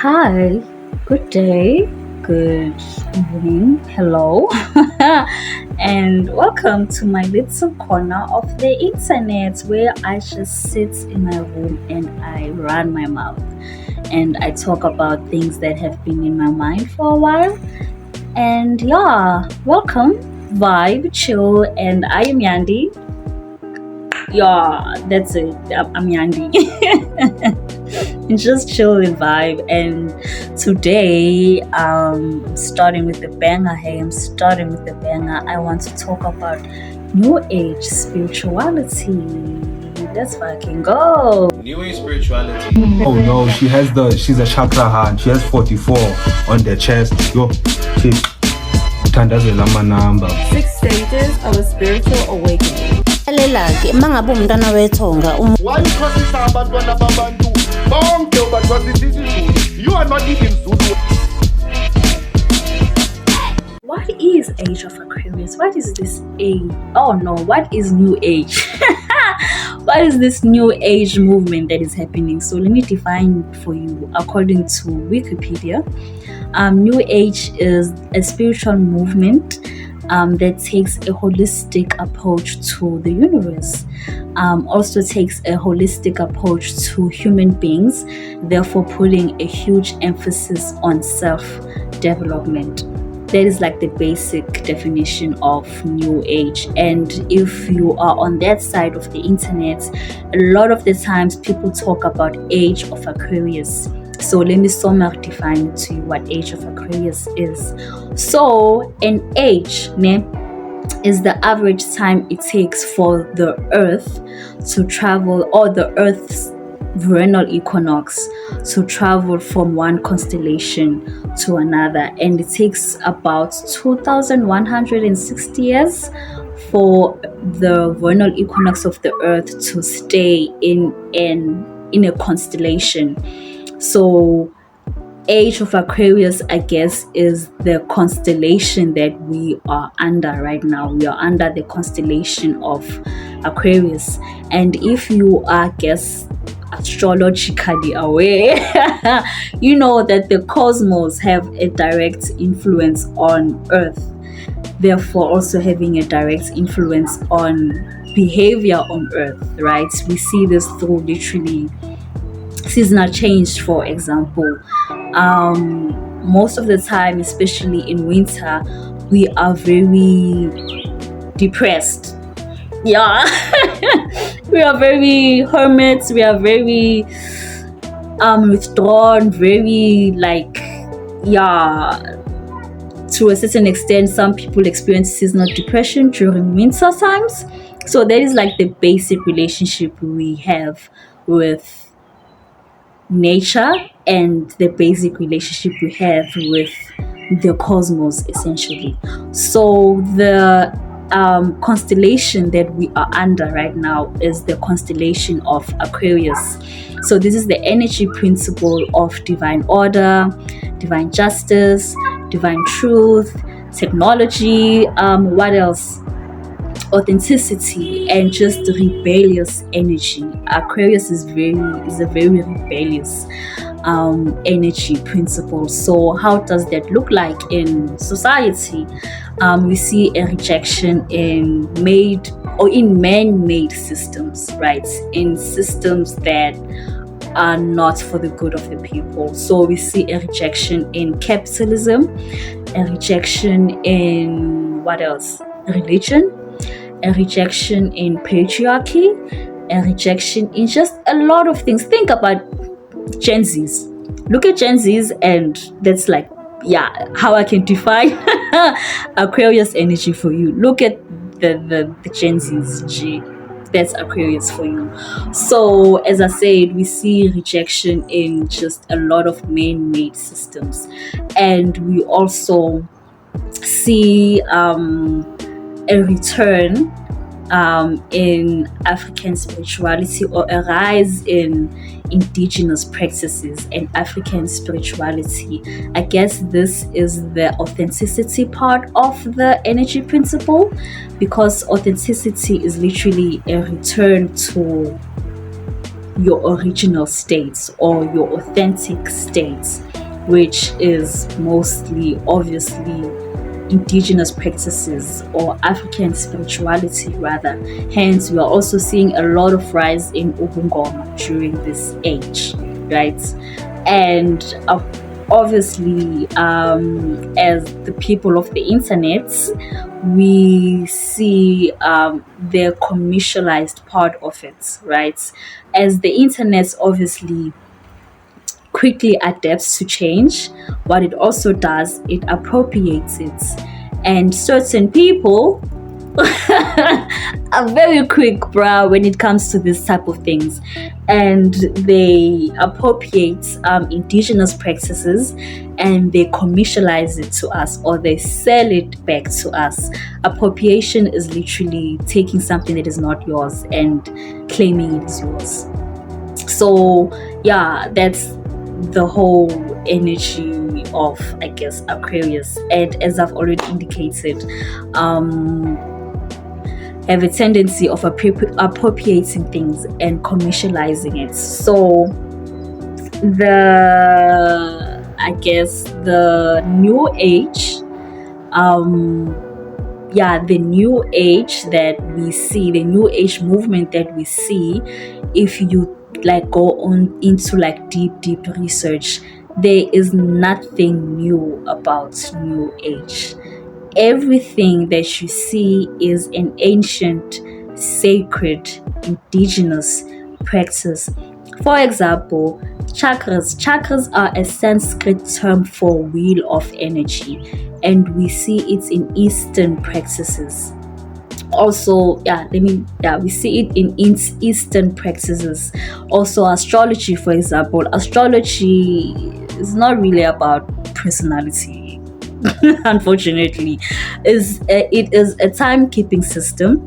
Hi, good day, good evening, hello, and welcome to my little corner of the internet where I just sit in my room and I run my mouth and I talk about things that have been in my mind for a while. And yeah, welcome, vibe, chill, and I am Yandi. Yeah, that's it. I'm Yandi. Just chill and vibe. And today, starting with the banger. Hey, I'm starting with the banger. I want to talk about New Age spirituality. Let's fucking go. New Age spirituality. Oh no, she's a chakra hand. She has 44 on the chest. Yo, she tandazela manamba. 6 stages of a spiritual awakening. mangabe umntwana wethonga wayuchasisa abantwana babantu bonke ubachasisa isiZulu. You are not even Zulu. What is Age of Aquarius? What is this age? Oh no, what is New Age? What is this New Age movement that is happening? So let me define for you according to Wikipedia. New Age is a spiritual movement that takes a holistic approach to the universe, also takes a holistic approach to human beings, therefore putting a huge emphasis on self-development. That is like the basic definition of New Age. And if you are on that side of the internet, a lot of the times people talk about Age of Aquarius. So let me summary define to you what Age of Aquarius is. So an age is the average time it takes for the Earth to travel, or the Earth's vernal equinox to travel from one constellation to another, and it takes about 2,160 years for the vernal equinox of the Earth to stay in a constellation. So Age of Aquarius, I guess, is the constellation that we are under right now. We are under the constellation of Aquarius. And if you are, I guess, astrologically aware, you know that the cosmos have a direct influence on Earth, therefore also having a direct influence on behavior on Earth, right? We see this through literally seasonal change, for example. Most of the time, especially in winter, we are very depressed. Yeah. We are very hermits, we are very withdrawn, very to a certain extent. Some people experience seasonal depression during winter times. So that is like the basic relationship we have with nature and the basic relationship we have with the cosmos, essentially. So the constellation that we are under right now is the constellation of Aquarius. So this is the energy principle of divine order, divine justice, divine truth, technology, what else? Authenticity, and just rebellious energy. Aquarius is a very rebellious energy principle. So how does that look like in society? We see a rejection in man-made systems, right? In systems that are not for the good of the people. So we see a rejection in capitalism, a rejection in what else? Religion, a rejection in patriarchy, a rejection in just a lot of things. Think about Gen Zs. Look at Gen Zs, and that's like, how I can define Aquarius energy for you. Look at the Gen Zs. That's Aquarius for you. So as I said, we see rejection in just a lot of man-made systems, and we also see a return in African spirituality, or a rise in indigenous practices and African spirituality. I guess this is the authenticity part of the energy principle, because authenticity is literally a return to your original states or your authentic states. which is mostly, obviously, indigenous practices or African spirituality rather. Hence, we are also seeing a lot of rise in Ubungoma during this age, right? And obviously, as the people of the internet, we see the commercialized part of it, right? As the internet obviously quickly adapts to change, what it also does, it appropriates it. And certain people are very quick, bruh, when it comes to this type of things. And they appropriate indigenous practices and they commercialize it to us, or they sell it back to us. Appropriation is literally taking something that is not yours and claiming it is yours. So yeah, that's the whole energy of, I guess, Aquarius. And as I've already indicated, have a tendency of appropriating things and commercializing it. So the new age, the new age that we see, the new age movement that we see, if you like go on into like deep research, there is nothing new about new age. Everything that you see is an ancient, sacred, indigenous practice. For example, chakras. Chakras are a Sanskrit term for wheel of energy, and we see it in Eastern practices. Also, we see it in Eastern practices. Also, astrology, for example. Astrology is not really about personality. Unfortunately, it is a timekeeping system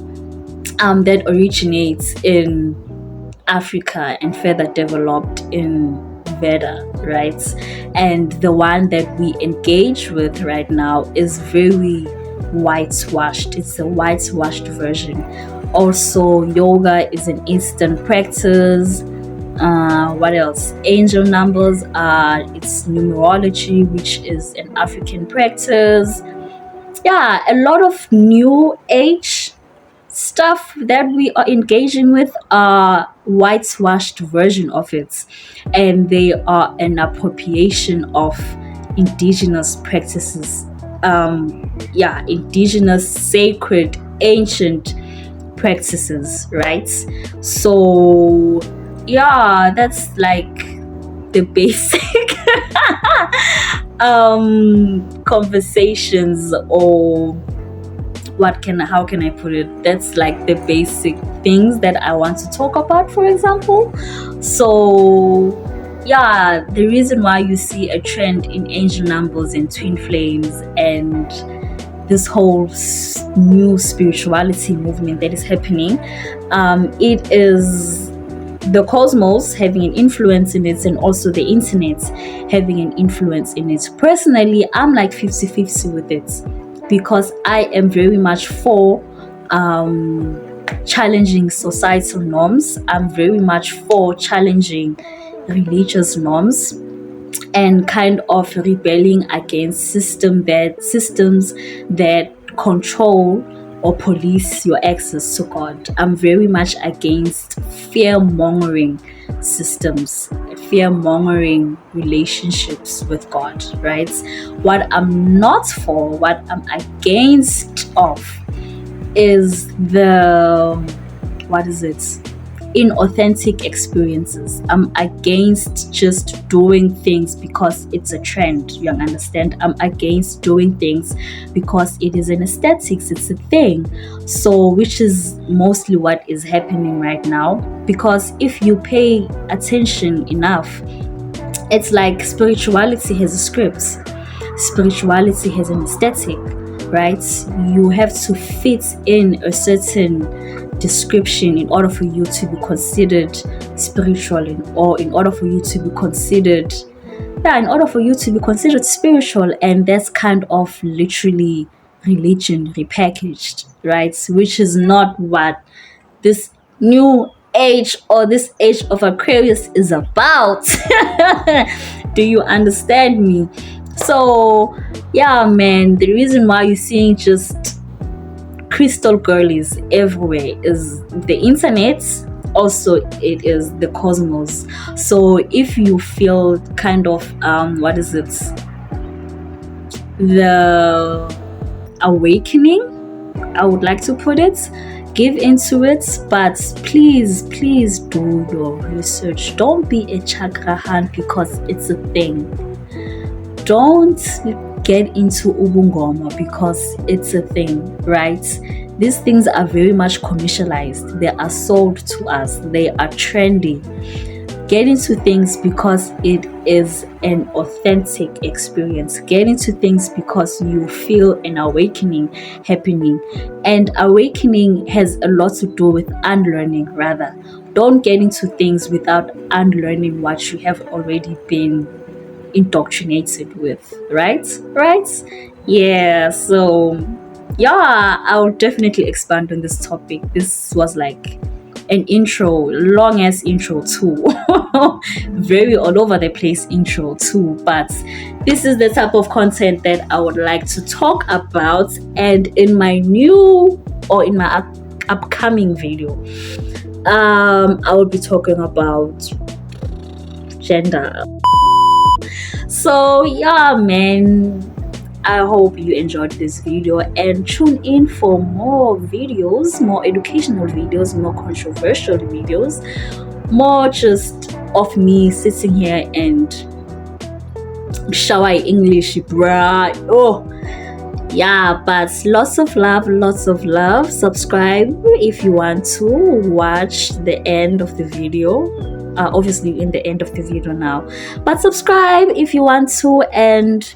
that originates in Africa and further developed in Veda, right? And the one that we engage with right now is very whitewashed. It's a whitewashed version. Also, yoga is an Eastern practice. What else? Angel numbers are it's numerology, which is an African practice. Yeah, a lot of new age stuff that we are engaging with are whitewashed version of it, and they are an appropriation of indigenous practices. Indigenous, sacred, ancient practices, right? So yeah, that's like the basic conversations, or how can I put it? That's like the basic things that I want to talk about, for example. So yeah, the reason why you see a trend in angel numbers and twin flames and this whole new spirituality movement that is happening, it is the cosmos having an influence in it, and also the internet having an influence in it. Personally, I'm like 50-50 with it, because I am very much for challenging societal norms. I'm very much for challenging religious norms and kind of rebelling against systems that control or police your access to God. I'm very much against fear-mongering systems, fear-mongering relationships with God, right? What I'm not for, what I'm against of, is inauthentic experiences. I'm against just doing things because it's a trend, you understand? I'm against doing things because it is an aesthetics, it's a thing. So, which is mostly what is happening right now, because if you pay attention enough, it's like spirituality has a script, spirituality has an aesthetic, right? You have to fit in a certain description in order for you to be considered spiritual, or in order for you to be considered spiritual. And that's kind of literally religion repackaged, right? Which is not what this new age or this age of Aquarius is about. Do you understand me? So yeah, man, the reason why you're seeing just crystal girlies everywhere is the internet. Also, it is the cosmos. So if you feel kind of what is it, the awakening, I would like to put it, give into it, but please do your research. Don't be a chakra hunt because it's a thing. Don't get into ubungoma because it's a thing, right? These things are very much commercialized. They are sold to us. They are trendy. Get into things because it is an authentic experience. Get into things because you feel an awakening happening. And awakening has a lot to do with unlearning, rather. Don't get into things without unlearning what you have already been indoctrinated with, right? Yeah, so yeah, I'll definitely expand on this topic. This was like an intro, long ass intro too. Very all over the place intro too, but this is the type of content that I would like to talk about. And in my new, or in my upcoming video, I will be talking about gender. So yeah, man, I hope you enjoyed this video, and tune in for more videos, more educational videos, more controversial videos, more just of me sitting here and shower English, bruh. Oh yeah, but lots of love. Subscribe if you want to watch the end of the video. Obviously in the end of the video now, but subscribe if you want to, and